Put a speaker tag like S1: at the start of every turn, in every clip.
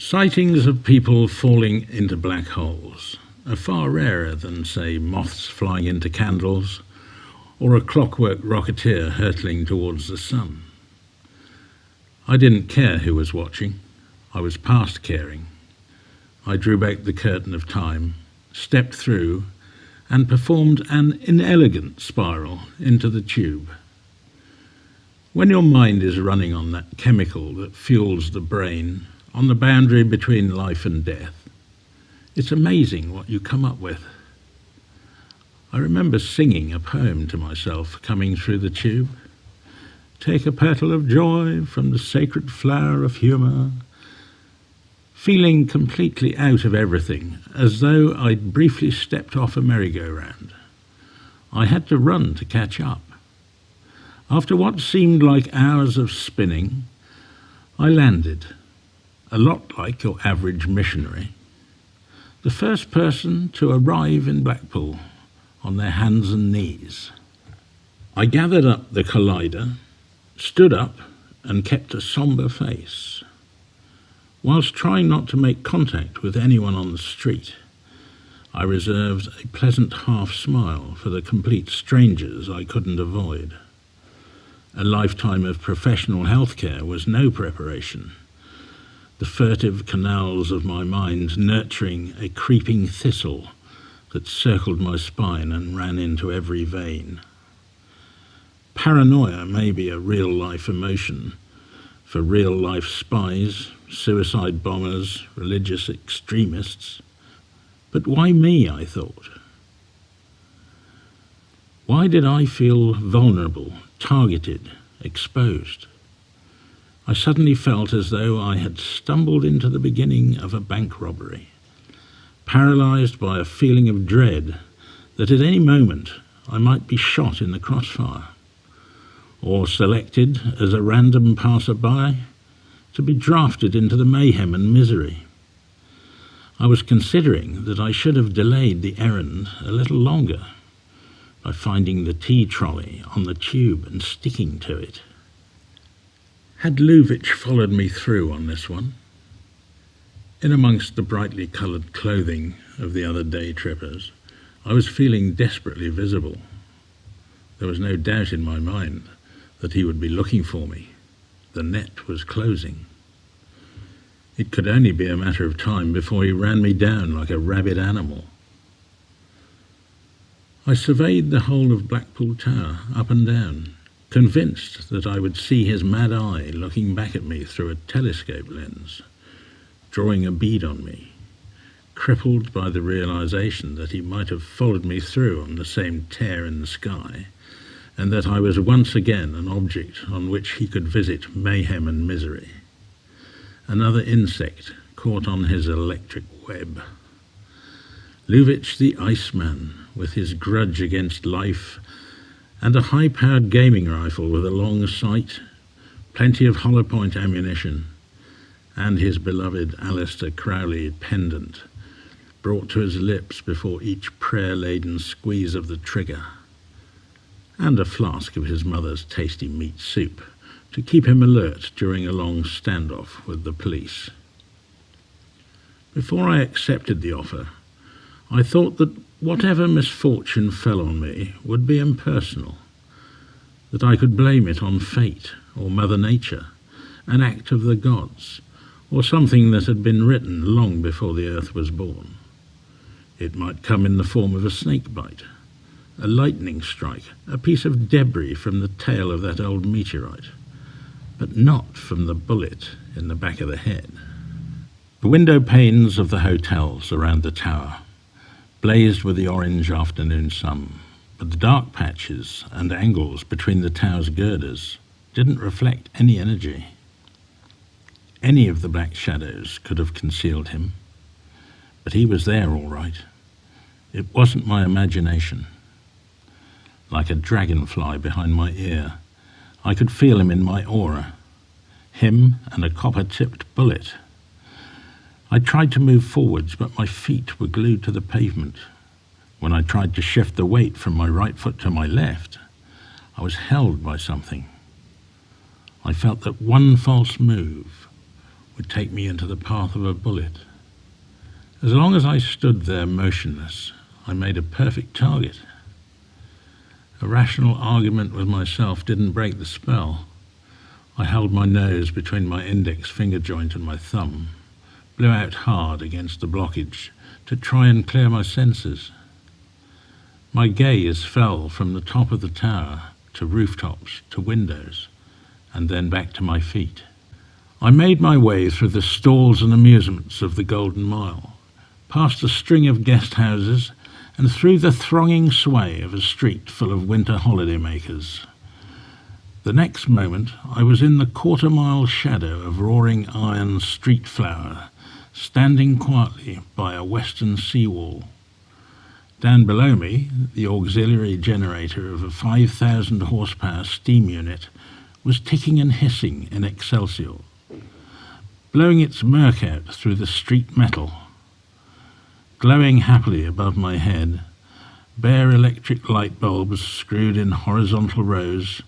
S1: Sightings of people falling into black holes are far rarer than, say, moths flying into candles or a clockwork rocketeer hurtling towards the sun. I didn't care who was watching. I was past caring. I drew back the curtain of time, stepped through, and performed an inelegant spiral into the tube. When your mind is running on that chemical that fuels the brain, on the boundary between life and death, it's amazing what you come up with. I remember singing a poem to myself coming through the tube. Take a petal of joy from the sacred flower of humour. Feeling completely out of everything, as though I'd briefly stepped off a merry-go-round. I had to run to catch up. After what seemed like hours of spinning, I landed, a lot like your average missionary, the first person to arrive in Blackpool on their hands and knees. I gathered up the collider, stood up, and kept a sombre face. Whilst trying not to make contact with anyone on the street, I reserved a pleasant half-smile for the complete strangers I couldn't avoid. A lifetime of professional healthcare was no preparation. The furtive canals of my mind nurturing a creeping thistle that circled my spine and ran into every vein. Paranoia may be a real-life emotion for real-life spies, suicide bombers, religious extremists. But why me, I thought? Why did I feel vulnerable, targeted, exposed? I suddenly felt as though I had stumbled into the beginning of a bank robbery, paralysed by a feeling of dread that at any moment I might be shot in the crossfire, or selected as a random passer-by to be drafted into the mayhem and misery. I was considering that I should have delayed the errand a little longer by finding the tea trolley on the tube and sticking to it. Had Luvich followed me through on this one? In amongst the brightly coloured clothing of the other day trippers, I was feeling desperately visible. There was no doubt in my mind that he would be looking for me. The net was closing. It could only be a matter of time before he ran me down like a rabid animal. I surveyed the whole of Blackpool Tower up and down, convinced that I would see his mad eye looking back at me through a telescope lens, drawing a bead on me, crippled by the realization that he might have followed me through on the same tear in the sky, and that I was once again an object on which he could visit mayhem and misery. Another insect caught on his electric web. Luvich the Iceman, with his grudge against life, and a high-powered gaming rifle with a long sight, plenty of hollow point ammunition, and his beloved Aleister Crowley pendant, brought to his lips before each prayer-laden squeeze of the trigger, and a flask of his mother's tasty meat soup to keep him alert during a long standoff with the police. Before I accepted the offer, I thought that whatever misfortune fell on me would be impersonal, that I could blame it on fate or Mother Nature, an act of the gods, or something that had been written long before the earth was born. It might come in the form of a snake bite, a lightning strike, a piece of debris from the tail of that old meteorite, but not from the bullet in the back of the head. The window panes of the hotels around the tower blazed with the orange afternoon sun, but the dark patches and angles between the tower's girders didn't reflect any energy. Any of the black shadows could have concealed him, but he was there all right. It wasn't my imagination. Like a dragonfly behind my ear, I could feel him in my aura, him and a copper-tipped bullet. I tried to move forwards, but my feet were glued to the pavement. When I tried to shift the weight from my right foot to my left, I was held by something. I felt that one false move would take me into the path of a bullet. As long as I stood there motionless, I made a perfect target. A rational argument with myself didn't break the spell. I held my nose between my index finger joint and my thumb, blew out hard against the blockage to try and clear my senses. My gaze fell from the top of the tower to rooftops to windows, and then back to my feet. I made my way through the stalls and amusements of the Golden Mile, past a string of guest houses, and through the thronging sway of a street full of winter holiday-makers. The next moment I was in the quarter-mile shadow of roaring iron street flower, standing quietly by a western seawall. Down below me, the auxiliary generator of a 5,000 horsepower steam unit was ticking and hissing in excelsior, blowing its murk out through the street metal. Glowing happily above my head, bare electric light bulbs screwed in horizontal rows,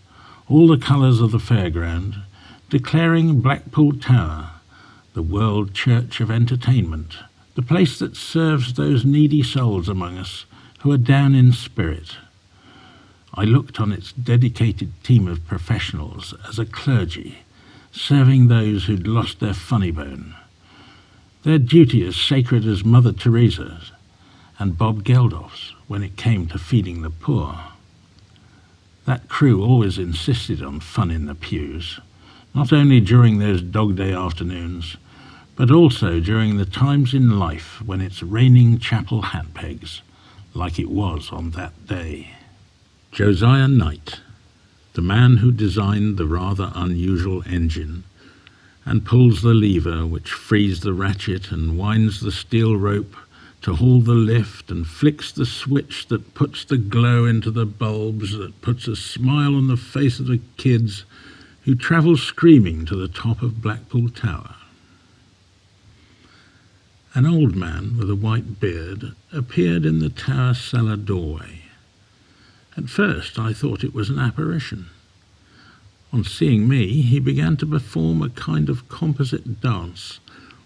S1: all the colours of the fairground, declaring Blackpool Tower the world church of entertainment, the place that serves those needy souls among us who are down in spirit. I looked on its dedicated team of professionals as a clergy, serving those who'd lost their funny bone. Their duty as sacred as Mother Teresa's and Bob Geldof's when it came to feeding the poor. That crew always insisted on fun in the pews, not only during those dog day afternoons, but also during the times in life when it's raining chapel hat pegs, like it was on that day. Josiah Knight, the man who designed the rather unusual engine and pulls the lever which frees the ratchet and winds the steel rope to haul the lift and flicks the switch that puts the glow into the bulbs, that puts a smile on the face of the kids who travel screaming to the top of Blackpool Tower. An old man with a white beard appeared in the tower cellar doorway. At first I thought it was an apparition. On seeing me, he began to perform a kind of composite dance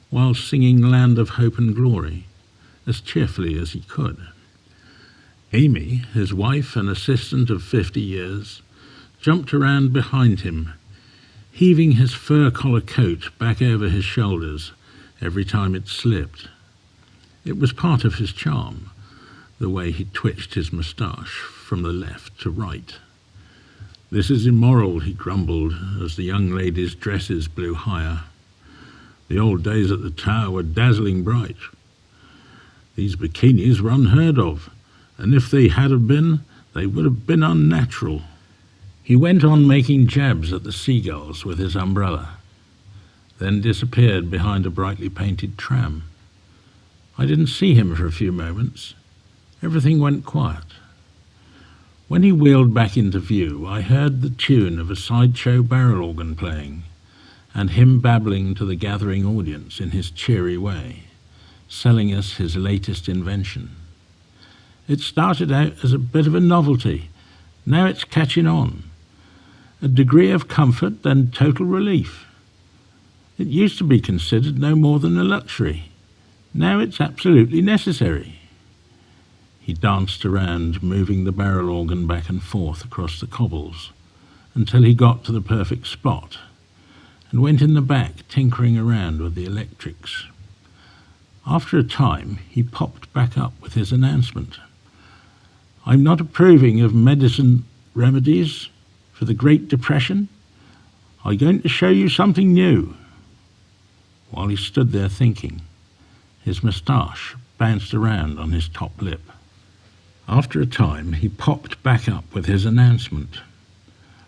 S1: while singing Land of Hope and Glory, as cheerfully as he could. Amy, his wife and assistant of 50 years, jumped around behind him, heaving his fur collar coat back over his shoulders every time it slipped. It was part of his charm, the way he twitched his moustache from the left to right. "This is immoral," he grumbled as the young ladies' dresses blew higher. "The old days at the Tower were dazzling bright. These bikinis were unheard of, and if they had have been, they would have been unnatural." He went on making jabs at the seagulls with his umbrella, then disappeared behind a brightly painted tram. I didn't see him for a few moments. Everything went quiet. When he wheeled back into view, I heard the tune of a sideshow barrel organ playing, and him babbling to the gathering audience in his cheery way, selling us his latest invention. It started out as a bit of a novelty. Now it's catching on. A degree of comfort, then total relief. It used to be considered no more than a luxury. Now it's absolutely necessary. He danced around, moving the barrel organ back and forth across the cobbles, until he got to the perfect spot, and went in the back tinkering around with the electrics. After a time, he popped back up with his announcement. "I'm not approving of medicine remedies for the Great Depression. I'm going to show you something new." While he stood there thinking, his moustache bounced around on his top lip. After a time, he popped back up with his announcement.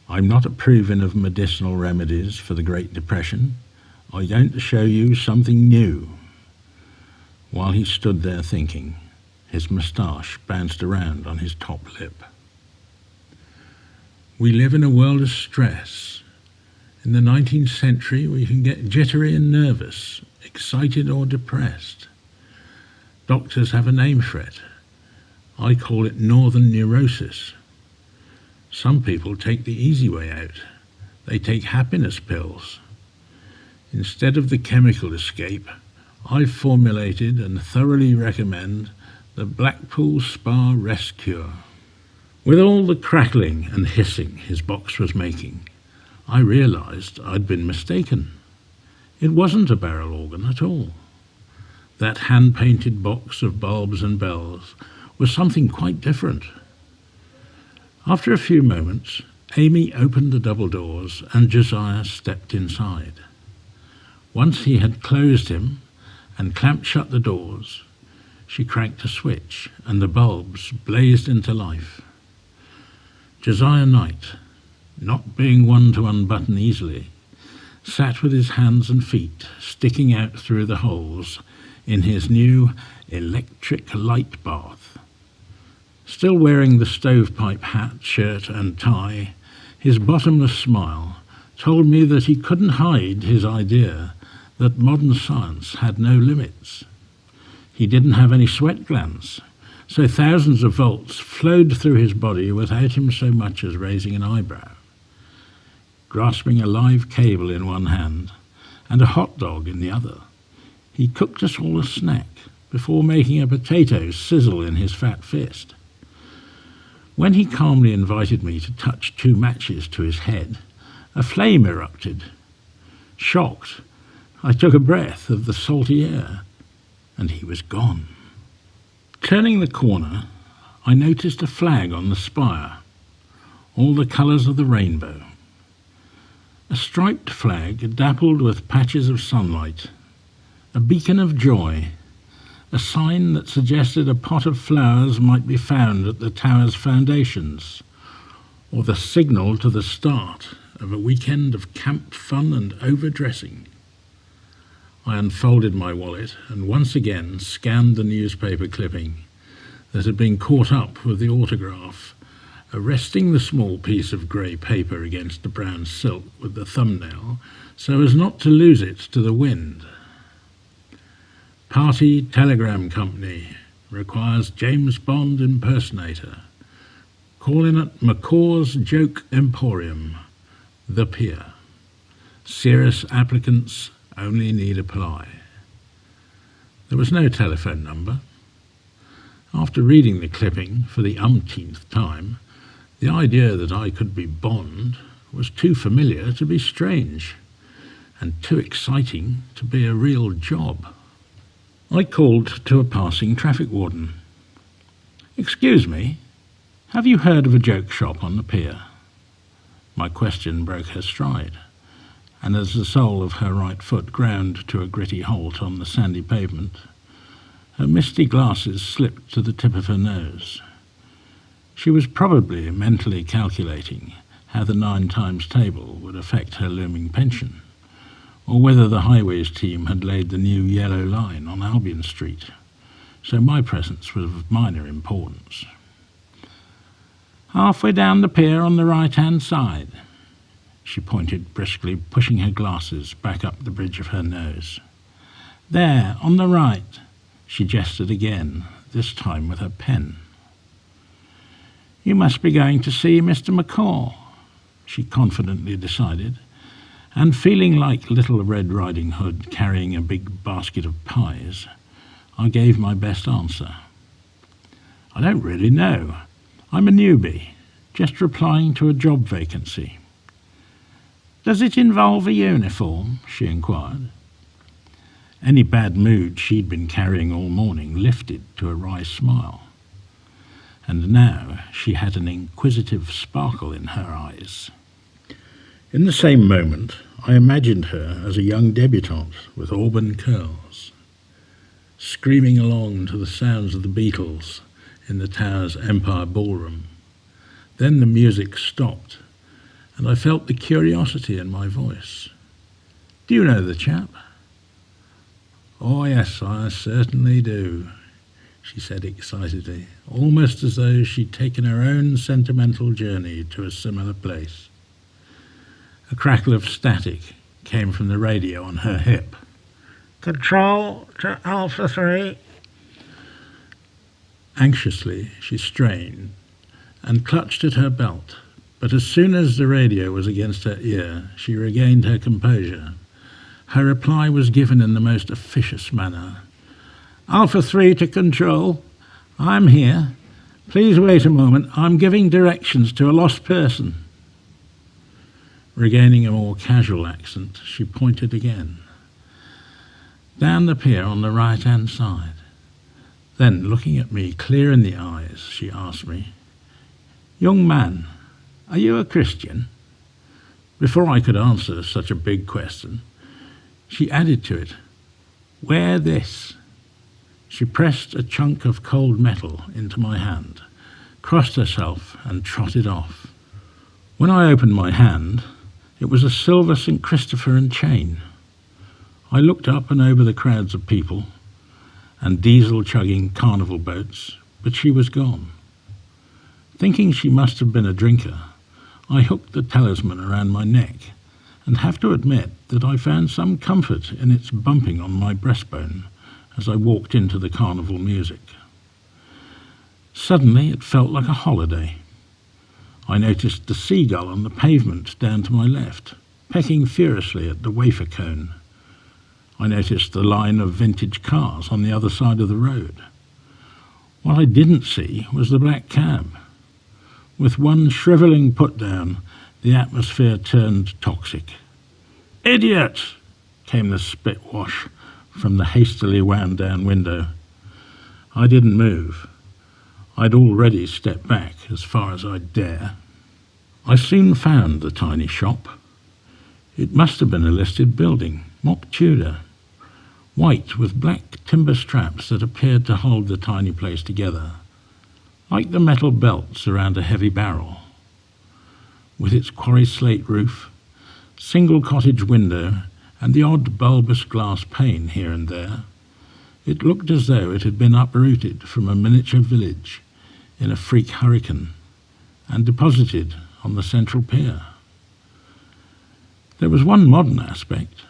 S1: "I'm not approving of medicinal remedies for the Great Depression. I'm going to show you something new." While he stood there thinking, his moustache bounced around on his top lip. We live in a world of stress. In the 19th century, we can get jittery and nervous, excited or depressed. Doctors have a name for it. I call it northern neurosis. Some people take the easy way out. They take happiness pills. Instead of the chemical escape, I formulated and thoroughly recommend the Blackpool Spa Rest Cure. With all the crackling and hissing his box was making, I realised I'd been mistaken. It wasn't a barrel organ at all. That hand-painted box of bulbs and bells was something quite different. After a few moments, Amy opened the double doors and Josiah stepped inside. Once he had closed him and clamped shut the doors, she cranked a switch and the bulbs blazed into life. Josiah Knight, not being one to unbutton easily, sat with his hands and feet sticking out through the holes in his new electric light bath. Still wearing the stovepipe hat, shirt and tie, his bottomless smile told me that he couldn't hide his idea that modern science had no limits. He didn't have any sweat glands, so thousands of volts flowed through his body without him so much as raising an eyebrow. Grasping a live cable in one hand and a hot dog in the other, he cooked us all a snack before making a potato sizzle in his fat fist. When he calmly invited me to touch 2 matches to his head, a flame erupted. Shocked, I took a breath of the salty air, and he was gone. Turning the corner, I noticed a flag on the spire, all the colours of the rainbow. A striped flag dappled with patches of sunlight, a beacon of joy, a sign that suggested a pot of flowers might be found at the tower's foundations, or the signal to the start of a weekend of camp fun and overdressing. I unfolded my wallet and once again scanned the newspaper clipping that had been caught up with the autograph, arresting the small piece of grey paper against the brown silk with the thumbnail so as not to lose it to the wind. Party Telegram Company requires James Bond impersonator. Call in at McCaw's Joke Emporium, The Pier. Serious applicants only need apply. There was no telephone number. After reading the clipping for the umpteenth time, the idea that I could be Bond was too familiar to be strange, and too exciting to be a real job. I called to a passing traffic warden. "Excuse me, have you heard of a joke shop on the pier?" My question broke her stride, and as the sole of her right foot ground to a gritty halt on the sandy pavement, her misty glasses slipped to the tip of her nose. She was probably mentally calculating how the 9 times table would affect her looming pension, or whether the highways team had laid the new yellow line on Albion Street, so my presence was of minor importance. "Halfway down the pier on the right-hand side," she pointed briskly, pushing her glasses back up the bridge of her nose. "There, on the right," she gestured again, this time with her pen. "You must be going to see Mr. McCaw," she confidently decided, and feeling like Little Red Riding Hood carrying a big basket of pies, I gave my best answer. "I don't really know. I'm a newbie, just replying to a job vacancy." "Does it involve a uniform?" she inquired. Any bad mood she'd been carrying all morning lifted to a wry smile, and now she had an inquisitive sparkle in her eyes. In the same moment, I imagined her as a young debutante with auburn curls, screaming along to the sounds of the Beatles in the tower's Empire Ballroom. Then the music stopped, and I felt the curiosity in my voice. "Do you know the chap?" "Oh yes, I certainly do," she said excitedly, almost as though she'd taken her own sentimental journey to a similar place. A crackle of static came from the radio on her hip. "Control to Alpha 3. Anxiously, she strained and clutched at her belt, but as soon as the radio was against her ear, she regained her composure Her reply was given in the most officious manner. "Alpha 3 to Control. I'm here. Please wait a moment. I'm giving directions to a lost person." Regaining a more casual accent, she pointed again. "Down the pier on the right-hand side." Then, looking at me clear in the eyes, she asked me, "Young man, are you a Christian?" Before I could answer such a big question, she added to it, "Wear this." She pressed a chunk of cold metal into my hand, crossed herself and trotted off. When I opened my hand, it was a silver St. Christopher and chain. I looked up and over the crowds of people and diesel-chugging carnival boats, but she was gone. Thinking she must have been a drinker, I hooked the talisman around my neck, and have to admit that I found some comfort in its bumping on my breastbone as I walked into the carnival music. Suddenly it felt like a holiday. I noticed the seagull on the pavement down to my left, pecking furiously at the wafer cone. I noticed the line of vintage cars on the other side of the road. What I didn't see was the black cab. With one shrivelling put-down, the atmosphere turned toxic. "Idiot!" came the spit wash from the hastily wound-down window. I didn't move. I'd already stepped back as far as I'd dare. I soon found the tiny shop. It must have been a listed building, mock Tudor, white with black timber straps that appeared to hold the tiny place together, like the metal belts around a heavy barrel. With its quarry slate roof, single cottage window, and the odd bulbous glass pane here and there, it looked as though it had been uprooted from a miniature village in a freak hurricane and deposited on the central pier. There was one modern aspect,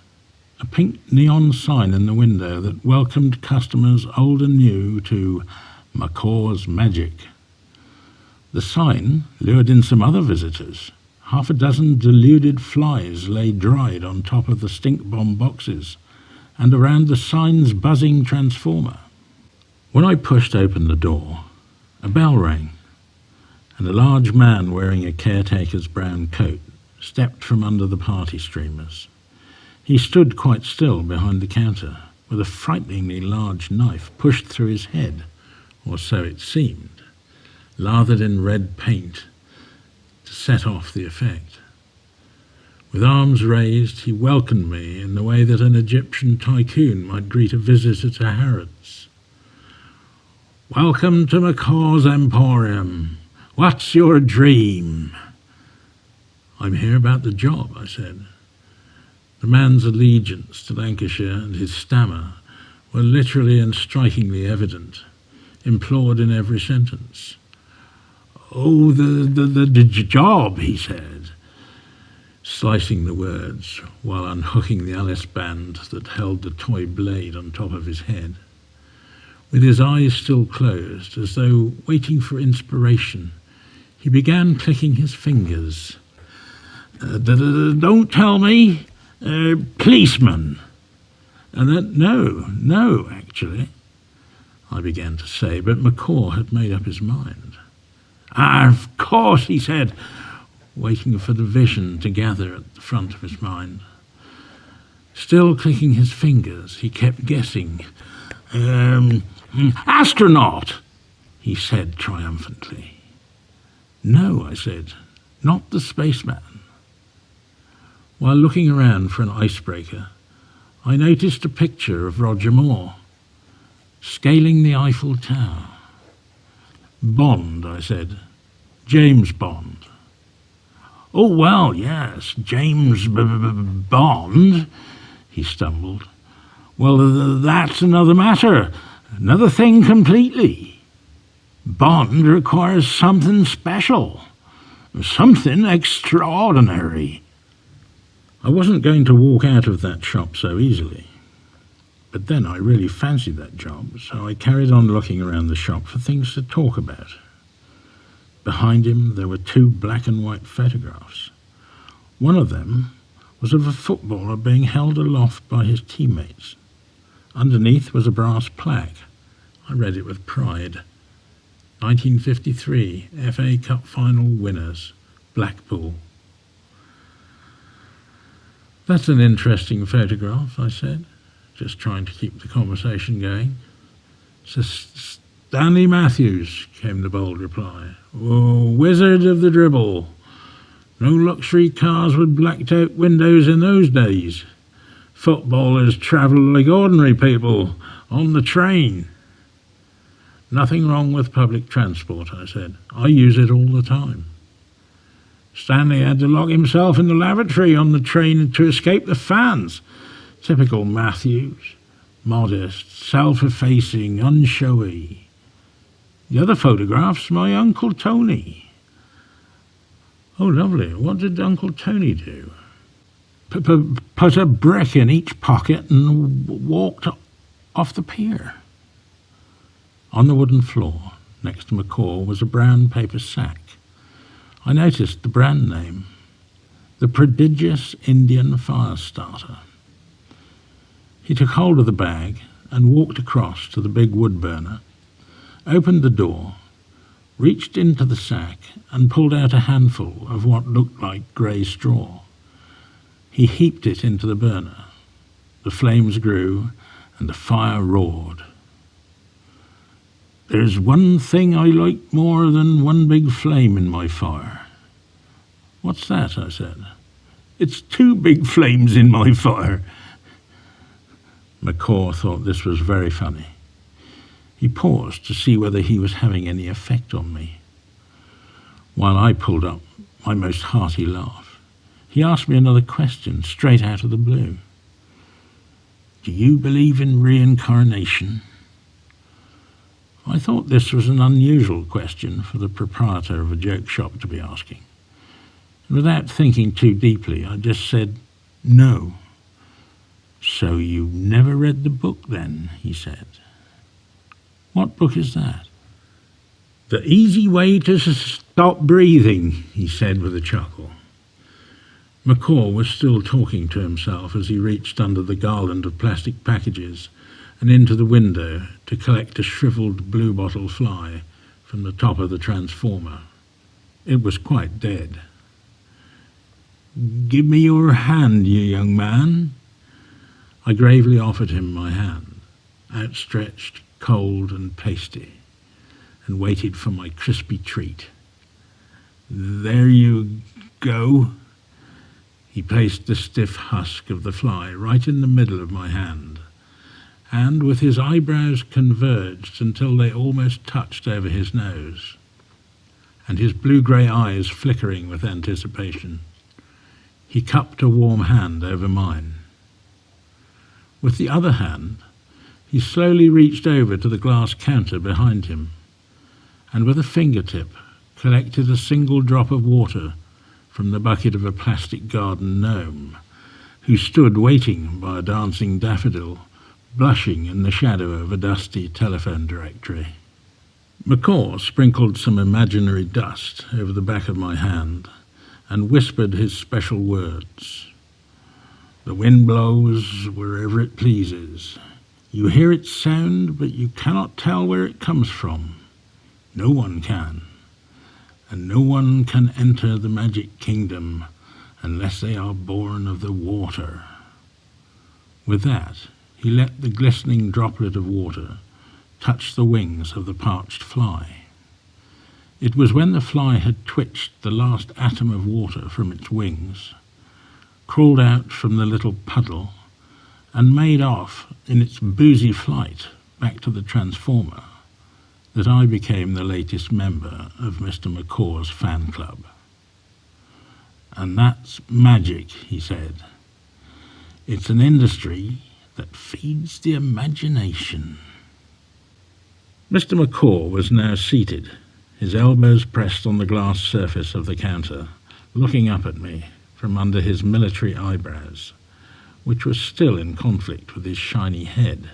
S1: a pink neon sign in the window that welcomed customers old and new to Macaw's Magic. The sign lured in some other visitors. Half a dozen deluded flies lay dried on top of the stink bomb boxes and around the sign's buzzing transformer. When I pushed open the door, a bell rang, and a large man wearing a caretaker's brown coat stepped from under the party streamers. He stood quite still behind the counter, with a frighteningly large knife pushed through his head, or so it seemed, lathered in red paint to set off the effect. With arms raised, he welcomed me in the way that an Egyptian tycoon might greet a visitor to Harrods. "Welcome to Macaw's Emporium. What's your dream?" "I'm here about the job," I said. The man's allegiance to Lancashire and his stammer were literally and strikingly evident, implored in every sentence. "Oh, the job," he said, slicing the words while unhooking the Alice band that held the toy blade on top of his head. With his eyes still closed, as though waiting for inspiration, he began clicking his fingers. "Don't tell me. Policeman." No, actually," I began to say, but Macaw had made up his mind. Of course," he said, waiting for the vision to gather at the front of his mind. Still clicking his fingers, he kept guessing. Astronaut," he said triumphantly. "No," I said, "not the spaceman." While looking around for an icebreaker, I noticed a picture of Roger Moore, scaling the Eiffel Tower. "Bond," I said. "James Bond." "Oh, well, yes, James Bond," he stumbled. "Well, that's another matter, another thing completely. Bond requires something special, something extraordinary." I wasn't going to walk out of that shop so easily. But then I really fancied that job, so I carried on looking around the shop for things to talk about. Behind him there were 2 black and white photographs. One of them was of a footballer being held aloft by his teammates. Underneath was a brass plaque. I read it with pride. 1953 FA Cup final winners, Blackpool. That's an interesting photograph, I said, just trying to keep the conversation going. Stanley Matthews, came the bold reply. Oh, wizard of the dribble. No luxury cars with blacked out windows in those days. Footballers travelled like ordinary people on the train. Nothing wrong with public transport, I said. I use it all the time. Stanley had to lock himself in the lavatory on the train to escape the fans. Typical Matthews. Modest, self-effacing, unshowy. The other photograph's my Uncle Tony. Oh, lovely. What did Uncle Tony do? Put a brick in each pocket and walked off the pier. On the wooden floor, next to McCaw, was a brown paper sack. I noticed the brand name, the Prodigious Indian Fire Starter. He took hold of the bag and walked across to the big wood burner, opened the door, reached into the sack and pulled out a handful of what looked like grey straw. He heaped it into the burner. The flames grew and the fire roared. There's one thing I like more than one big flame in my fire. What's that? I said. It's two big flames in my fire. McCaw thought this was very funny. He paused to see whether he was having any effect on me, while I pulled up my most hearty laugh. He asked me another question straight out of the blue. Do you believe in reincarnation? I thought this was an unusual question for the proprietor of a joke shop to be asking. And without thinking too deeply, I just said, no. So you never read the book then, he said. What book is that? The Easy Way to Stop Breathing, he said with a chuckle. McCaw was still talking to himself as he reached under the garland of plastic packages and into the window to collect a shriveled bluebottle fly from the top of the transformer. It was quite dead. Give me your hand, you young man. I gravely offered him my hand, outstretched, cold and pasty, and waited for my crispy treat. There you go. He placed the stiff husk of the fly right in the middle of my hand, and with his eyebrows converged until they almost touched over his nose, and his blue-grey eyes flickering with anticipation, he cupped a warm hand over mine. With the other hand, he slowly reached over to the glass counter behind him, and with a fingertip collected a single drop of water from the bucket of a plastic garden gnome, who stood waiting by a dancing daffodil, blushing in the shadow of a dusty telephone directory. McCaw sprinkled some imaginary dust over the back of my hand and whispered his special words. The wind blows wherever it pleases. You hear its sound, but you cannot tell where it comes from. No one can. And no one can enter the magic kingdom unless they are born of the water. With that, he let the glistening droplet of water touch the wings of the parched fly. It was when the fly had twitched the last atom of water from its wings, crawled out from the little puddle, and made off in its boozy flight back to the transformer, that I became the latest member of Mr. McCaw's fan club. And that's magic, he said. It's an industry that feeds the imagination. Mr. McCaw was now seated, his elbows pressed on the glass surface of the counter, looking up at me from under his military eyebrows, which was still in conflict with his shiny head,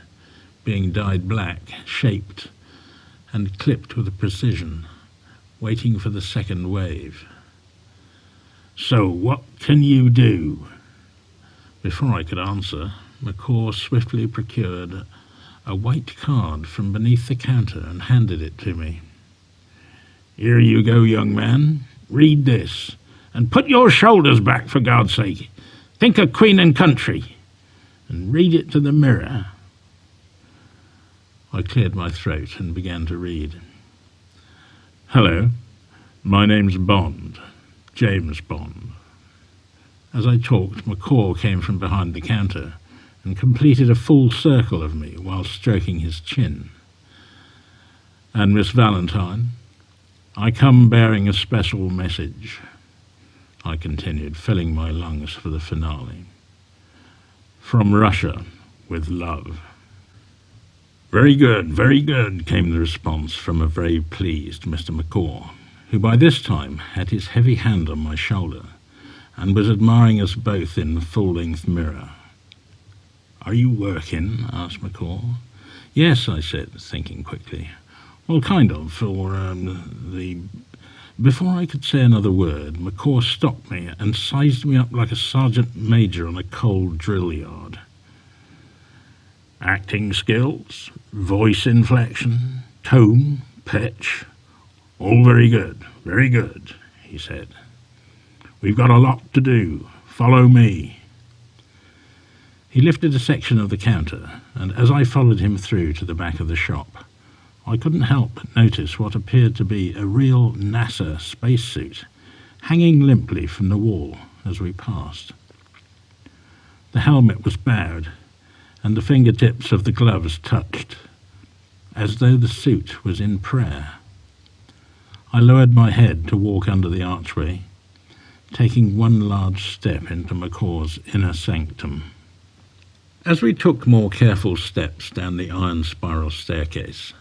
S1: being dyed black, shaped, and clipped with precision, waiting for the second wave. So what can you do? Before I could answer, McCaw swiftly procured a white card from beneath the counter and handed it to me. "Here you go, young man. Read this. And put your shoulders back, for God's sake. Think of Queen and country. And read it to the mirror." I cleared my throat and began to read. "Hello, my name's Bond, James Bond." As I talked, McCaw came from behind the counter and completed a full circle of me while stroking his chin. "And Miss Valentine, I come bearing a special message," I continued, filling my lungs for the finale. "From Russia, with love." Very good," came the response from a very pleased Mr. McCaw, who by this time had his heavy hand on my shoulder and was admiring us both in the full-length mirror. "Are you working?" asked McCaw. "Yes," I said, thinking quickly. "Well, kind of, for the—" Before I could say another word, McCaw stopped me and sized me up like a sergeant major on a cold drill yard. "Acting skills, voice inflection, tone, pitch, all very good," he said. "We've got a lot to do. Follow me." He lifted a section of the counter, and as I followed him through to the back of the shop, I couldn't help but notice what appeared to be a real NASA spacesuit hanging limply from the wall as we passed. The helmet was bowed, and the fingertips of the gloves touched, as though the suit was in prayer. I lowered my head to walk under the archway, taking one large step into McCaw's inner sanctum. As we took more careful steps down the iron spiral staircase,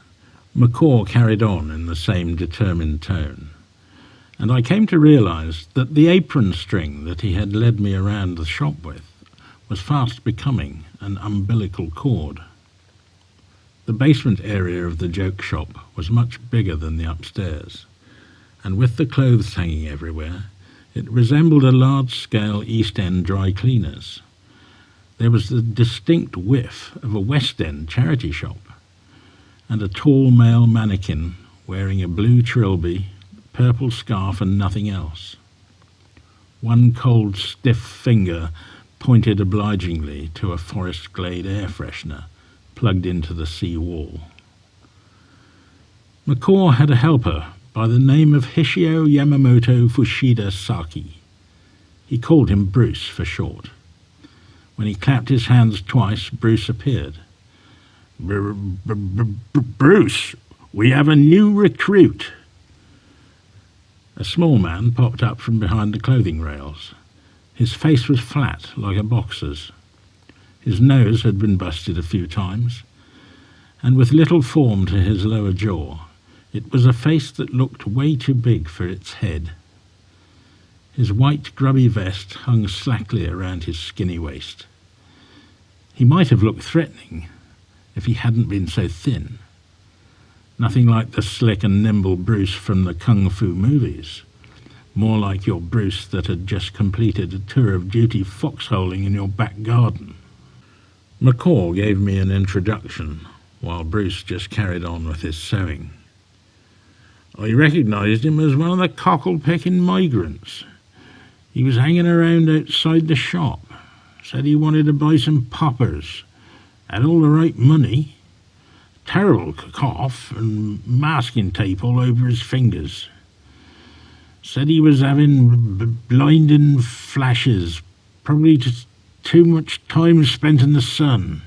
S1: McCaw carried on in the same determined tone, and I came to realize that the apron string that he had led me around the shop with was fast becoming an umbilical cord. The basement area of the joke shop was much bigger than the upstairs, and with the clothes hanging everywhere, it resembled a large-scale East End dry cleaners. There was the distinct whiff of a West End charity shop, and a tall male mannequin wearing a blue trilby, purple scarf and nothing else. One cold, stiff finger pointed obligingly to a Forest Glade air freshener plugged into the sea wall. McCaw had a helper by the name of Hishio Yamamoto Fushida Saki. He called him Bruce for short. When he clapped his hands twice, Bruce appeared. "Bruce, we have a new recruit." A small man popped up from behind the clothing rails. His face was flat, like a boxer's. His nose had been busted a few times, and with little form to his lower jaw, it was a face that looked way too big for its head. His white, grubby vest hung slackly around his skinny waist. He might have looked threatening if he hadn't been so thin. Nothing like the slick and nimble Bruce from the kung fu movies. More like your Bruce that had just completed a tour of duty foxholing in your back garden. McCaw gave me an introduction, while Bruce just carried on with his sewing. I recognised him as one of the cockle-picking migrants. He was hanging around outside the shop. Said he wanted to buy some poppers. Had all the right money. Terrible cough and masking tape all over his fingers. Said he was having blinding flashes, probably just too much time spent in the sun.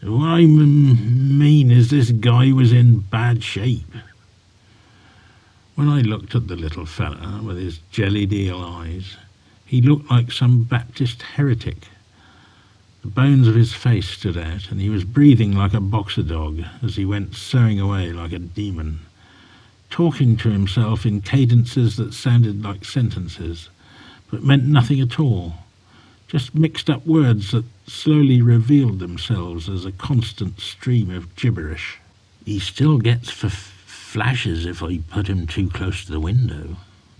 S1: What I mean is this guy was in bad shape. When I looked at the little fella with his jellied eel eyes, he looked like some Baptist heretic. The bones of his face stood out, and he was breathing like a boxer dog as he went sewing away like a demon, talking to himself in cadences that sounded like sentences, but meant nothing at all, just mixed up words that slowly revealed themselves as a constant stream of gibberish. "He still gets flashes if I put him too close to the window,"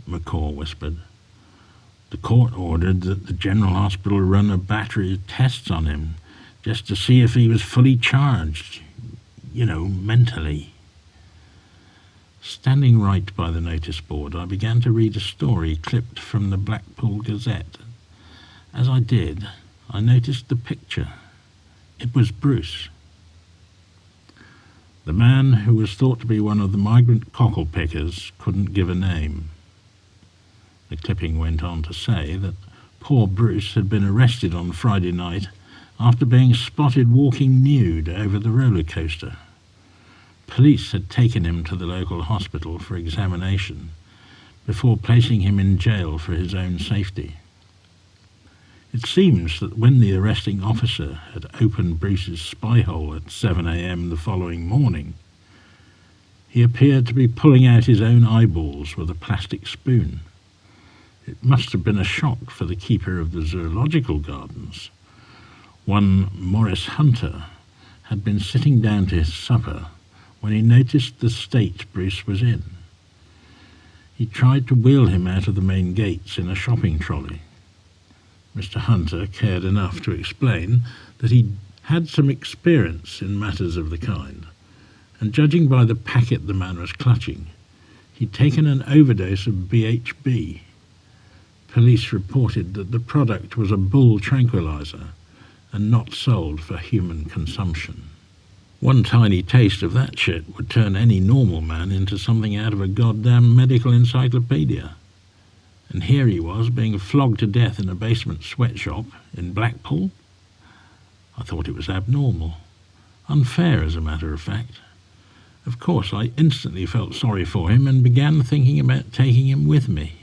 S1: McCaw whispered. The court ordered that the General Hospital run a battery of tests on him just to see if he was fully charged, mentally. Standing right by the notice board, I began to read a story clipped from the Blackpool Gazette. As I did, I noticed the picture. It was Bruce. The man who was thought to be one of the migrant cockle pickers couldn't give a name. The clipping went on to say that poor Bruce had been arrested on Friday night after being spotted walking nude over the roller coaster. Police had taken him to the local hospital for examination before placing him in jail for his own safety. It seems that when the arresting officer had opened Bruce's spy hole at 7 a.m. the following morning, he appeared to be pulling out his own eyeballs with a plastic spoon. It must have been a shock for the keeper of the zoological gardens. One Morris Hunter had been sitting down to his supper when he noticed the state Bruce was in. He tried to wheel him out of the main gates in a shopping trolley. Mr. Hunter cared enough to explain that he had some experience in matters of the kind, and judging by the packet the man was clutching, he'd taken an overdose of BHB. Police reported that the product was a bull tranquilizer and not sold for human consumption. One tiny taste of that shit would turn any normal man into something out of a goddamn medical encyclopedia. And here he was being flogged to death in a basement sweatshop in Blackpool. I thought it was abnormal. Unfair, as a matter of fact. Of course, I instantly felt sorry for him and began thinking about taking him with me.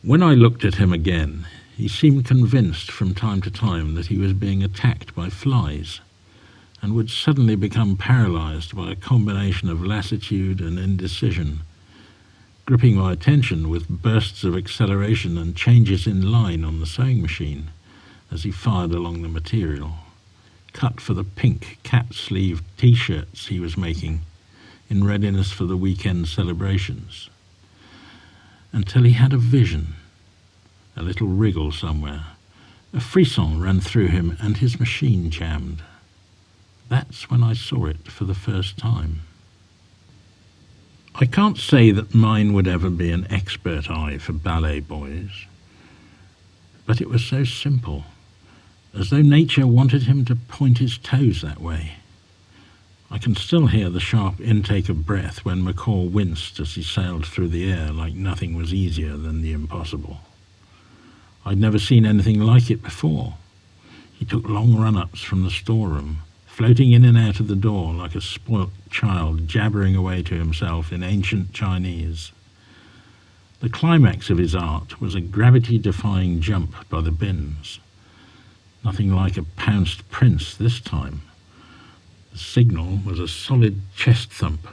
S1: When I looked at him again, he seemed convinced from time to time that he was being attacked by flies and would suddenly become paralyzed by a combination of lassitude and indecision, gripping my attention with bursts of acceleration and changes in line on the sewing machine as he fired along the material, cut for the pink cap-sleeved T-shirts he was making in readiness for the weekend celebrations, until he had a vision, a little wriggle somewhere. A frisson ran through him and his machine jammed. That's when I saw it for the first time. I can't say that mine would ever be an expert eye for ballet boys, but it was so simple, as though nature wanted him to point his toes that way. I can still hear the sharp intake of breath when McCaw winced as he sailed through the air like nothing was easier than the impossible. I'd never seen anything like it before. He took long run-ups from the storeroom, floating in and out of the door like a spoilt child jabbering away to himself in ancient Chinese. The climax of his art was a gravity-defying jump by the bins. Nothing like a pounced prince this time. The signal was a solid chest thump,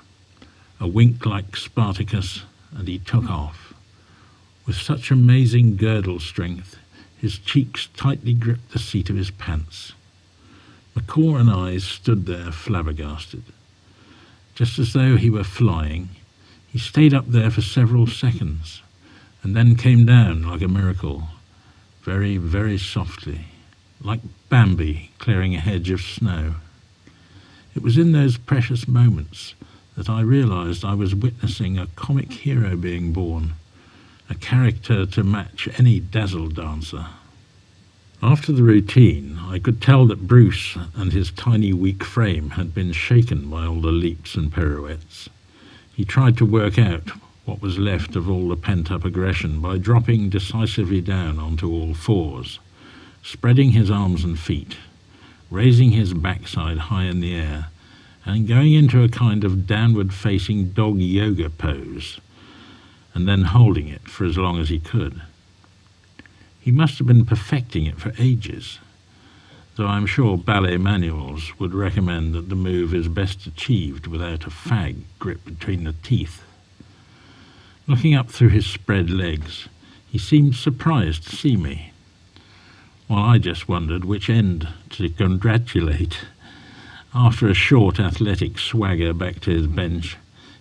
S1: a wink like Spartacus, and he took off. With such amazing girdle strength, his cheeks tightly gripped the seat of his pants. McCaw and I stood there flabbergasted. Just as though he were flying, he stayed up there for several seconds, and then came down like a miracle, very, very softly, like Bambi clearing a hedge of snow. It was in those precious moments that I realized I was witnessing a comic hero being born, a character to match any dazzle dancer. After the routine, I could tell that Bruce and his tiny weak frame had been shaken by all the leaps and pirouettes. He tried to work out what was left of all the pent-up aggression by dropping decisively down onto all fours, spreading his arms and feet, raising his backside high in the air, and going into a kind of downward-facing dog yoga pose, and then holding it for as long as he could. He must have been perfecting it for ages, though I'm sure ballet manuals would recommend that the move is best achieved without a fag gripped between the teeth. Looking up through his spread legs, he seemed surprised to see me, while I just wondered which end to congratulate. After a short athletic swagger back to his bench,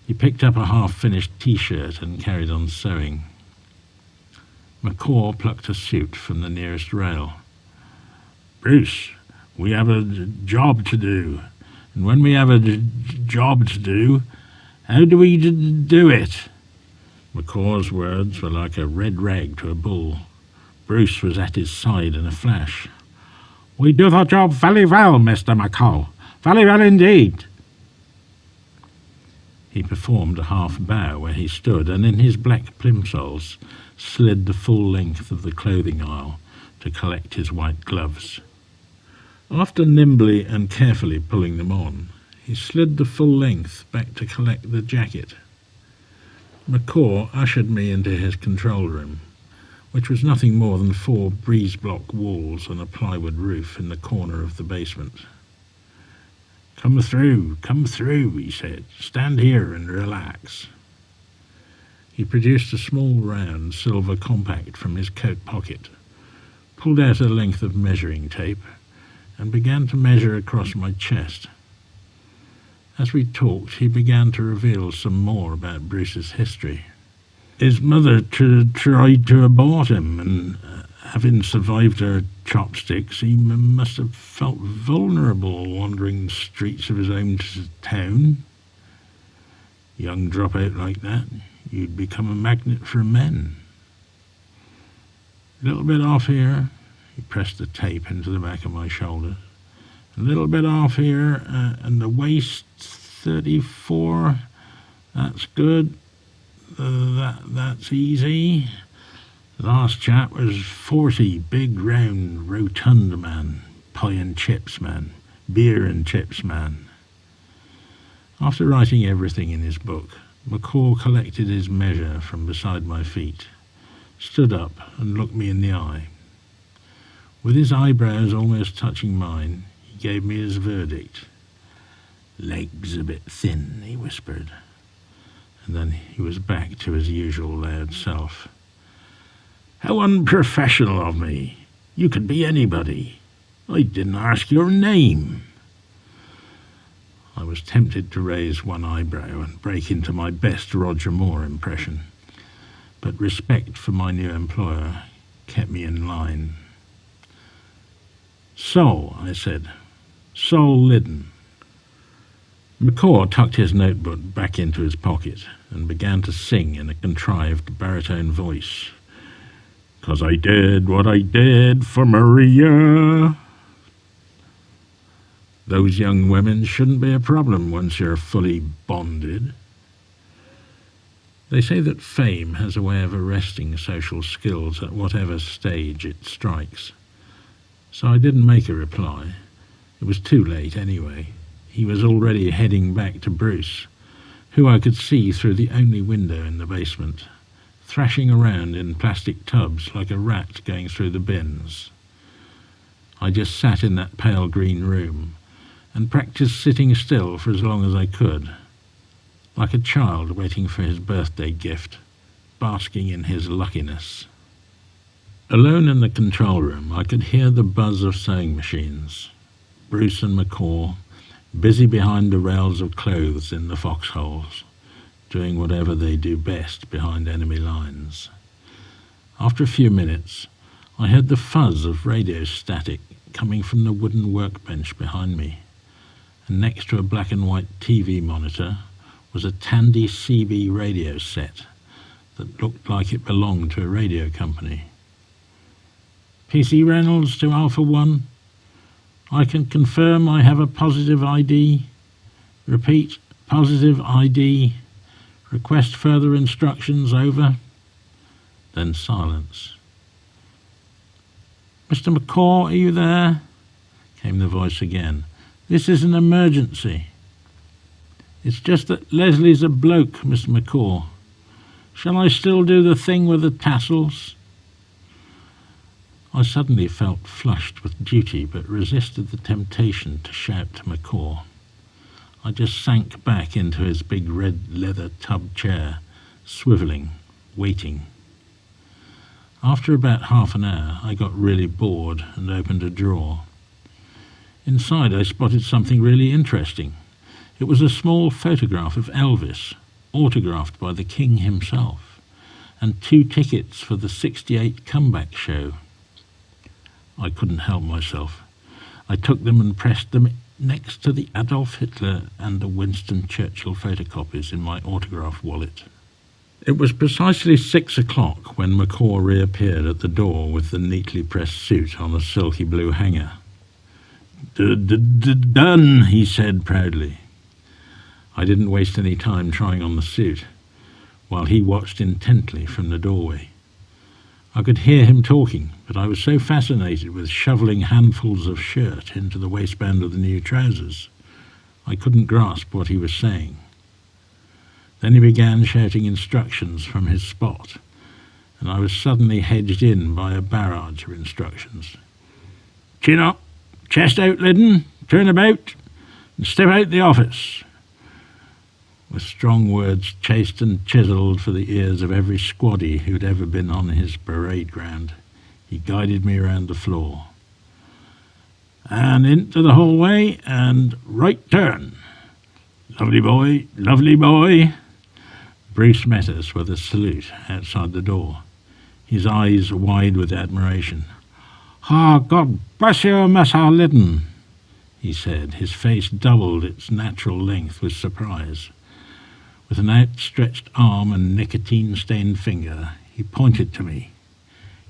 S1: he picked up a half-finished T-shirt and carried on sewing. McCaw plucked a suit from the nearest rail. "Bruce, we have a job to do. And when we have a job to do, how do we do it?" McCaw's words were like a red rag to a bull. Bruce was at his side in a flash. "We do the job very well, Mr. McCaw. Very well indeed." He performed a half bow where he stood, and in his black plimsolls slid the full length of the clothing aisle to collect his white gloves. After nimbly and carefully pulling them on, he slid the full length back to collect the jacket. McCaw ushered me into his control room, which was nothing more than 4 breeze-block walls and a plywood roof in the corner of the basement. Come through, he said. "Stand here and relax." He produced a small round silver compact from his coat pocket, pulled out a length of measuring tape, and began to measure across my chest. As we talked, he began to reveal some more about Bruce's history. His mother tried to abort him, and having survived her chopsticks, he must have felt vulnerable wandering the streets of his own town. Young dropout like that, you'd become a magnet for men. A little bit off here. He pressed the tape into the back of my shoulder. A little bit off here, and the waist 34. That's good. That's easy. Last chap was 40, big, round, rotund man, pie and chips man, beer and chips man. After writing everything in his book, McCaw collected his measure from beside my feet, stood up and looked me in the eye. With his eyebrows almost touching mine, he gave me his verdict. "Legs a bit thin," he whispered, and then he was back to his usual loud self. "How unprofessional of me. You could be anybody. I didn't ask your name." I was tempted to raise one eyebrow and break into my best Roger Moore impression, but respect for my new employer kept me in line. "Sol," I said. "Sol Liddon." McCaw tucked his notebook back into his pocket and began to sing in a contrived baritone voice. "'Cause I did what I did for Maria." Those young women shouldn't be a problem once you're fully bonded. They say that fame has a way of arresting social skills at whatever stage it strikes. So I didn't make a reply. It was too late anyway. He was already heading back to Bruce, who I could see through the only window in the basement, thrashing around in plastic tubs like a rat going through the bins. I just sat in that pale green room and practiced sitting still for as long as I could, like a child waiting for his birthday gift, basking in his luckiness. Alone in the control room, I could hear the buzz of sewing machines. Bruce and McCaw, busy behind the rails of clothes in the foxholes, doing whatever they do best behind enemy lines. After a few minutes, I heard the fuzz of radio static coming from the wooden workbench behind me, and next to a black and white TV monitor was a Tandy CB radio set that looked like it belonged to a radio company. "PC Reynolds to Alpha 1. I can confirm I have a positive ID. Repeat, positive ID. Request further instructions, over." Then silence. "Mr. McCaw, are you there?" came the voice again. "This is an emergency." "It's just that Leslie's a bloke, Mr. McCaw. Shall I still do the thing with the tassels?" I suddenly felt flushed with duty, but resisted the temptation to shout to McCaw. I just sank back into his big red leather tub chair, swivelling, waiting. After about half an hour, I got really bored and opened a drawer. Inside, I spotted something really interesting. It was a small photograph of Elvis, autographed by the king himself, and 2 tickets for the '68 comeback show. I couldn't help myself. I took them and pressed them next to the Adolf Hitler and the Winston Churchill photocopies in my autograph wallet. It was precisely 6 o'clock when McCaw reappeared at the door with the neatly pressed suit on a silky blue hanger. "Done," he said proudly. I didn't waste any time trying on the suit, while he watched intently from the doorway. I could hear him talking, but I was so fascinated with shoveling handfuls of shirt into the waistband of the new trousers, I couldn't grasp what he was saying. Then he began shouting instructions from his spot, and I was suddenly hedged in by a barrage of instructions. "Chin up, chest out, Liddon, turn about, and step out the office." With strong words chased and chiselled for the ears of every squaddy who'd ever been on his parade ground, he guided me around the floor. "And into the hallway, and right turn. Lovely boy, lovely boy." Bruce met us with a salute outside the door, his eyes wide with admiration. God bless you, Mr. Liddon," he said. His face doubled its natural length with surprise. With an outstretched arm and nicotine-stained finger, he pointed to me.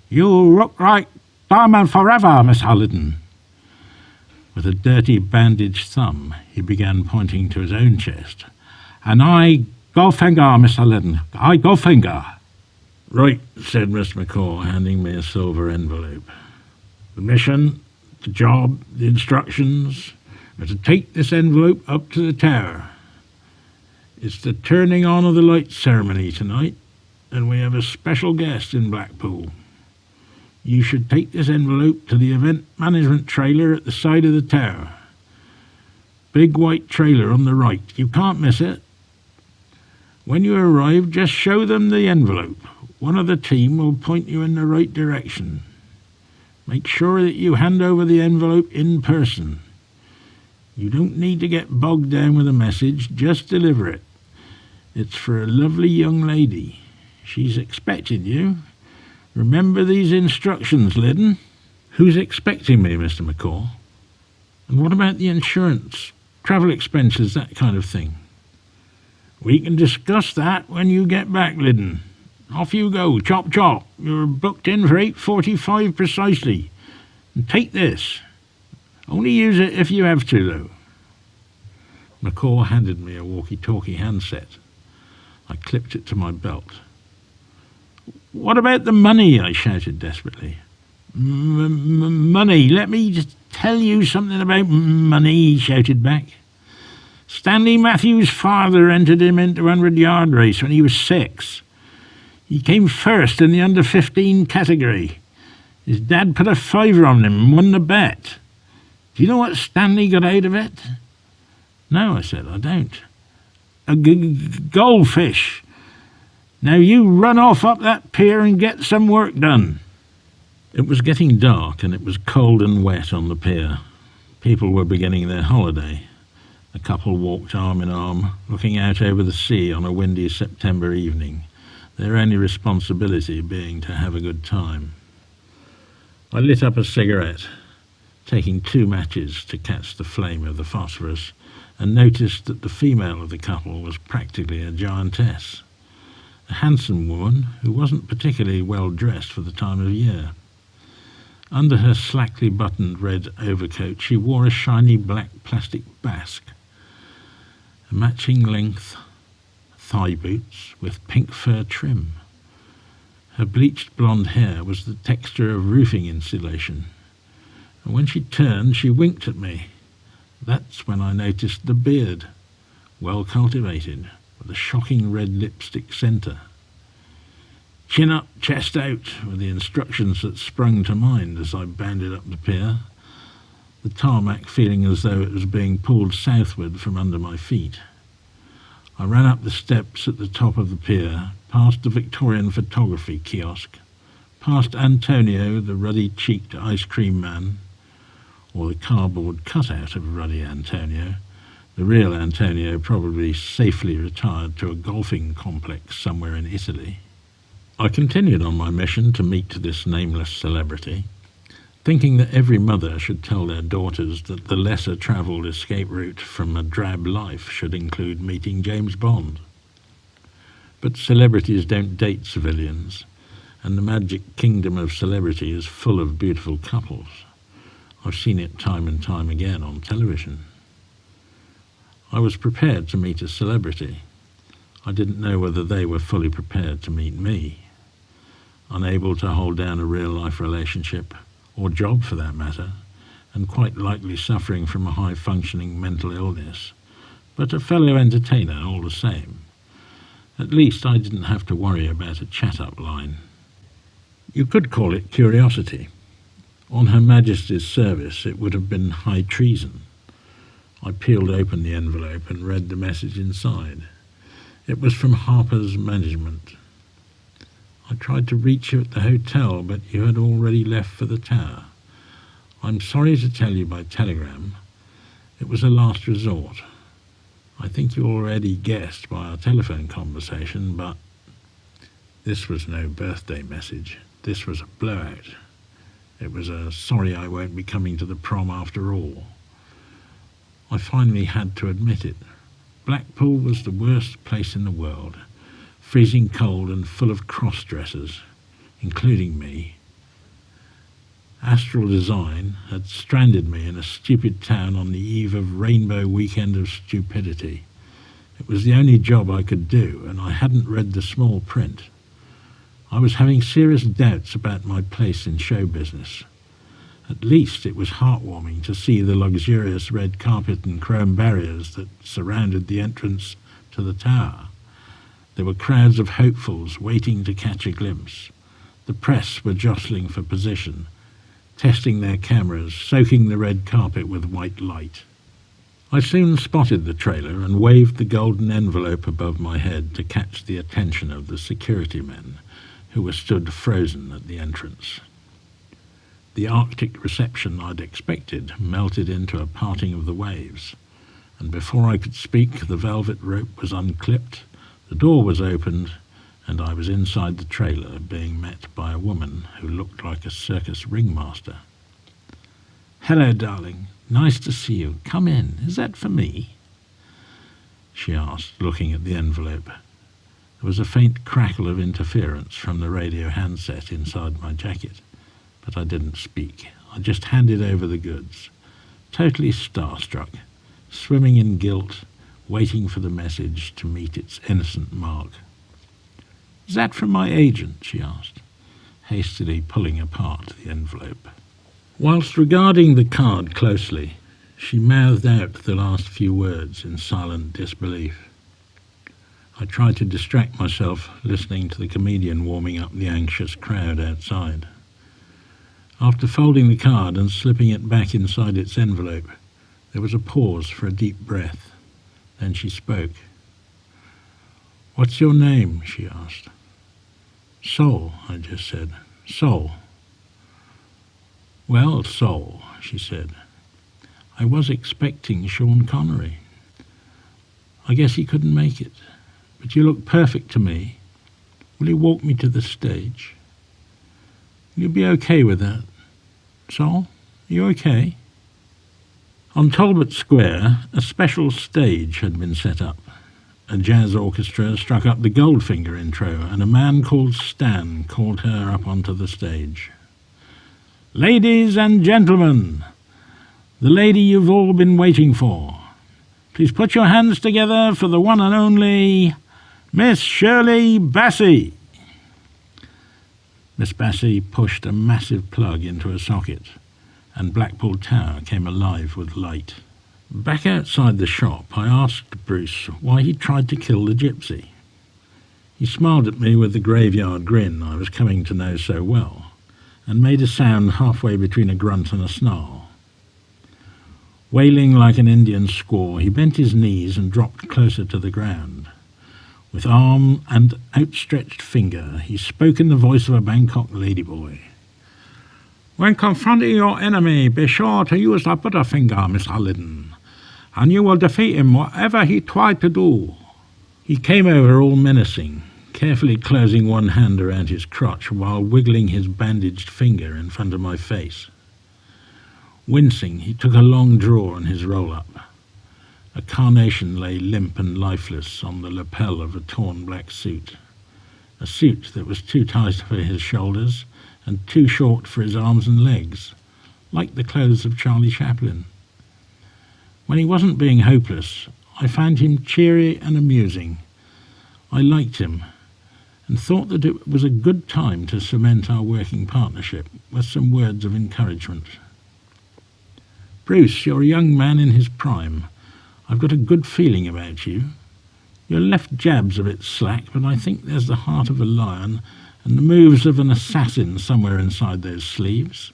S1: "You look like Diamond Forever, Mr. Liddon." With a dirty bandaged thumb, he began pointing to his own chest. "And I Goldfinger, Mr. Liddon. I Goldfinger." "Right," said Mr. McCaw, handing me a silver envelope. "The mission, the job, the instructions are to take this envelope up to the tower. It's the turning on of the lights ceremony tonight, and we have a special guest in Blackpool. You should take this envelope to the event management trailer at the side of the tower. Big white trailer on the right. You can't miss it. When you arrive, just show them the envelope. One of the team will point you in the right direction. Make sure that you hand over the envelope in person. You don't need to get bogged down with a message, just deliver it. It's for a lovely young lady. She's expecting you. Remember these instructions, Liddon." "Who's expecting me, Mr. McCaw? And what about the insurance, travel expenses, that kind of thing?" "We can discuss that when you get back, Liddon. Off you go, chop chop. You're booked in for 8:45 precisely. And take this. Only use it if you have to, though." McCaw handed me a walkie-talkie handset. I clipped it to my belt. "What about the money?" I shouted desperately. Money? Let me just tell you something about money," he shouted back. "Stanley Matthews' father entered him into a 100-yard race when he was 6. He came first in the under-15 category. His dad put a £5 on him and won the bet. Do you know what Stanley got out of it?" "No," I said, "I don't." "A goldfish. Now you run off up that pier and get some work done." It was getting dark and it was cold and wet on the pier. People were beginning their holiday. The couple walked arm in arm, looking out over the sea on a windy September evening, their only responsibility being to have a good time. I lit up a cigarette, taking 2 matches to catch the flame of the phosphorus, and noticed that the female of the couple was practically a giantess, a handsome woman who wasn't particularly well dressed for the time of year. Under her slackly buttoned red overcoat she wore a shiny black plastic basque, a matching length thigh boots with pink fur trim. Her bleached blonde hair was the texture of roofing insulation, and when she turned she winked at me. That's when I noticed the beard, well cultivated, with a shocking red lipstick centre. "Chin up, chest out," were the instructions that sprung to mind as I bounded up the pier, the tarmac feeling as though it was being pulled southward from under my feet. I ran up the steps at the top of the pier, past the Victorian photography kiosk, past Antonio, the ruddy-cheeked ice cream man, or the cardboard cutout of ruddy Antonio, the real Antonio probably safely retired to a golfing complex somewhere in Italy. I continued on my mission to meet this nameless celebrity, thinking that every mother should tell their daughters that the lesser-travelled escape route from a drab life should include meeting James Bond. But celebrities don't date civilians, and the magic kingdom of celebrity is full of beautiful couples. I've seen it time and time again on television. I was prepared to meet a celebrity. I didn't know whether they were fully prepared to meet me. Unable to hold down a real-life relationship, or job for that matter, and quite likely suffering from a high-functioning mental illness, but a fellow entertainer all the same. At least I didn't have to worry about a chat-up line. You could call it curiosity. On Her Majesty's service, it would have been high treason. I peeled open the envelope and read the message inside. It was from Harper's management. I tried to reach you at the hotel, but you had already left for the tower. I'm sorry to tell you by telegram. It was a last resort. I think you already guessed by our telephone conversation, but this was no birthday message. This was a blowout. It was a sorry I won't be coming to the prom after all. I finally had to admit it. Blackpool was the worst place in the world, freezing cold and full of cross-dressers, including me. Astral Design had stranded me in a stupid town on the eve of Rainbow Weekend of Stupidity. It was the only job I could do, and I hadn't read the small print. I was having serious doubts about my place in show business. At least it was heartwarming to see the luxurious red carpet and chrome barriers that surrounded the entrance to the tower. There were crowds of hopefuls waiting to catch a glimpse. The press were jostling for position, testing their cameras, soaking the red carpet with white light. I soon spotted the trailer and waved the golden envelope above my head to catch the attention of the security men, who were stood frozen at the entrance. The Arctic reception I'd expected melted into a parting of the waves, and before I could speak, the velvet rope was unclipped, the door was opened, and I was inside the trailer being met by a woman who looked like a circus ringmaster. "Hello, darling. Nice to see you. Come in. Is that for me?" she asked, looking at the envelope. There was a faint crackle of interference from the radio handset inside my jacket, but I didn't speak. I just handed over the goods, totally starstruck, swimming in guilt, waiting for the message to meet its innocent mark. "Is that from my agent?" she asked, hastily pulling apart the envelope. Whilst regarding the card closely, she mouthed out the last few words in silent disbelief. I tried to distract myself, listening to the comedian warming up the anxious crowd outside. After folding the card and slipping it back inside its envelope, there was a pause for a deep breath. Then she spoke. "What's your name?" she asked. "Sol," I just said. "Sol." "Well, Sol," she said, "I was expecting Sean Connery. I guess he couldn't make it, but you look perfect to me. Will you walk me to the stage? Will you be okay with that? Sol, are you okay?" On Talbot Square, a special stage had been set up. A jazz orchestra struck up the Goldfinger intro, and a man called Stan called her up onto the stage. "Ladies and gentlemen, the lady you've all been waiting for. Please put your hands together for the one and only Miss Shirley Bassey." Miss Bassey pushed a massive plug into a socket, and Blackpool Tower came alive with light. Back outside the shop, I asked Bruce why he tried to kill the gypsy. He smiled at me with the graveyard grin I was coming to know so well, and made a sound halfway between a grunt and a snarl. Wailing like an Indian squaw, he bent his knees and dropped closer to the ground. With arm and outstretched finger, he spoke in the voice of a Bangkok ladyboy. "When confronting your enemy, be sure to use the butterfinger, Miss Halliden, and you will defeat him whatever he tried to do." He came over all menacing, carefully closing one hand around his crotch while wiggling his bandaged finger in front of my face. Wincing, he took a long draw on his roll-up. A carnation lay limp and lifeless on the lapel of a torn black suit. A suit that was too tight for his shoulders and too short for his arms and legs, like the clothes of Charlie Chaplin. When he wasn't being hopeless, I found him cheery and amusing. I liked him and thought that it was a good time to cement our working partnership with some words of encouragement. "Bruce, you're a young man in his prime. I've got a good feeling about you. Your left jab's a bit slack, but I think there's the heart of a lion and the moves of an assassin somewhere inside those sleeves.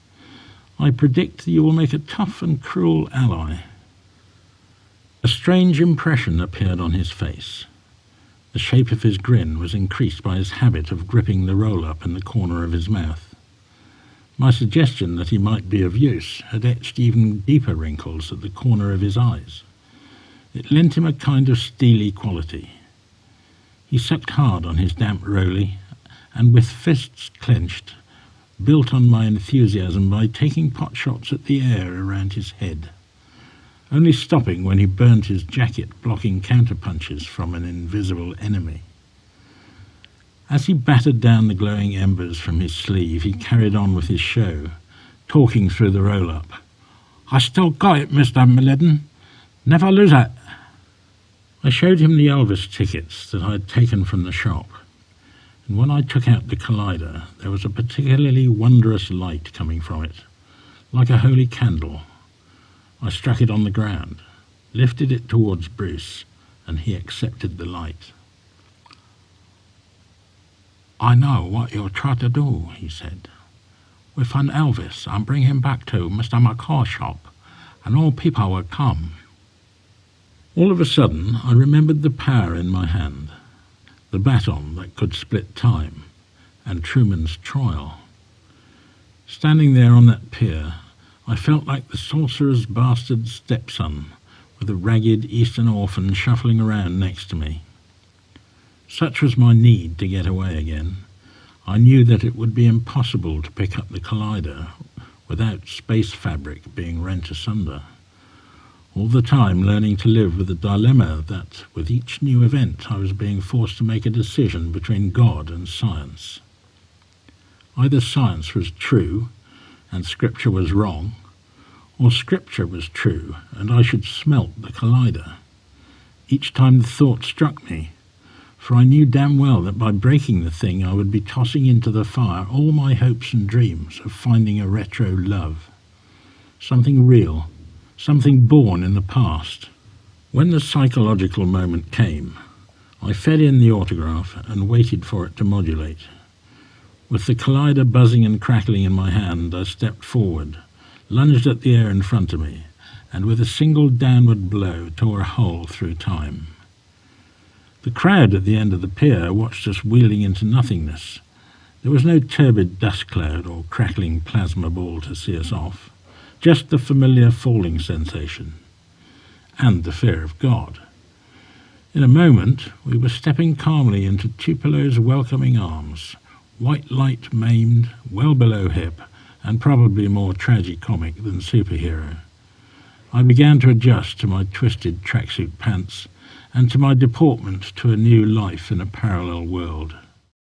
S1: I predict that you will make a tough and cruel ally." A strange impression appeared on his face. The shape of his grin was increased by his habit of gripping the roll-up in the corner of his mouth. My suggestion that he might be of use had etched even deeper wrinkles at the corner of his eyes. It lent him a kind of steely quality. He sucked hard on his damp rollie, and with fists clenched, built on my enthusiasm by taking pot shots at the air around his head, only stopping when he burnt his jacket blocking counterpunches from an invisible enemy. As he battered down the glowing embers from his sleeve, he carried on with his show, talking through the roll-up. "I still got it, Mr. Milleden. Never lose it." I showed him the Elvis tickets that I had taken from the shop, and when I took out the collider, there was a particularly wondrous light coming from it, like a holy candle. I struck it on the ground, lifted it towards Bruce, and he accepted the light. "I know what you'll try to do," he said. "We find Elvis and bring him back to Mr. McCaw's shop, and all people will come." All of a sudden, I remembered the power in my hand, the baton that could split time, and Truman's trial. Standing there on that pier, I felt like the sorcerer's bastard stepson, with a ragged Eastern orphan shuffling around next to me. Such was my need to get away again. I knew that it would be impossible to pick up the collider without space fabric being rent asunder. All the time learning to live with the dilemma that, with each new event, I was being forced to make a decision between God and science. Either science was true and Scripture was wrong, or Scripture was true and I should smelt the collider. Each time the thought struck me, for I knew damn well that by breaking the thing I would be tossing into the fire all my hopes and dreams of finding a retro love. Something real, something born in the past. When the psychological moment came, I fed in the autograph and waited for it to modulate. With the collider buzzing and crackling in my hand, I stepped forward, lunged at the air in front of me, and with a single downward blow tore a hole through time. The crowd at the end of the pier watched us wheeling into nothingness. There was no turbid dust cloud or crackling plasma ball to see us off, just the familiar falling sensation, and the fear of God. In a moment, we were stepping calmly into Tupelo's welcoming arms, white light maimed, well below hip, and probably more tragicomic than superhero. I began to adjust to my twisted tracksuit pants and to my deportment to a new life in a parallel world.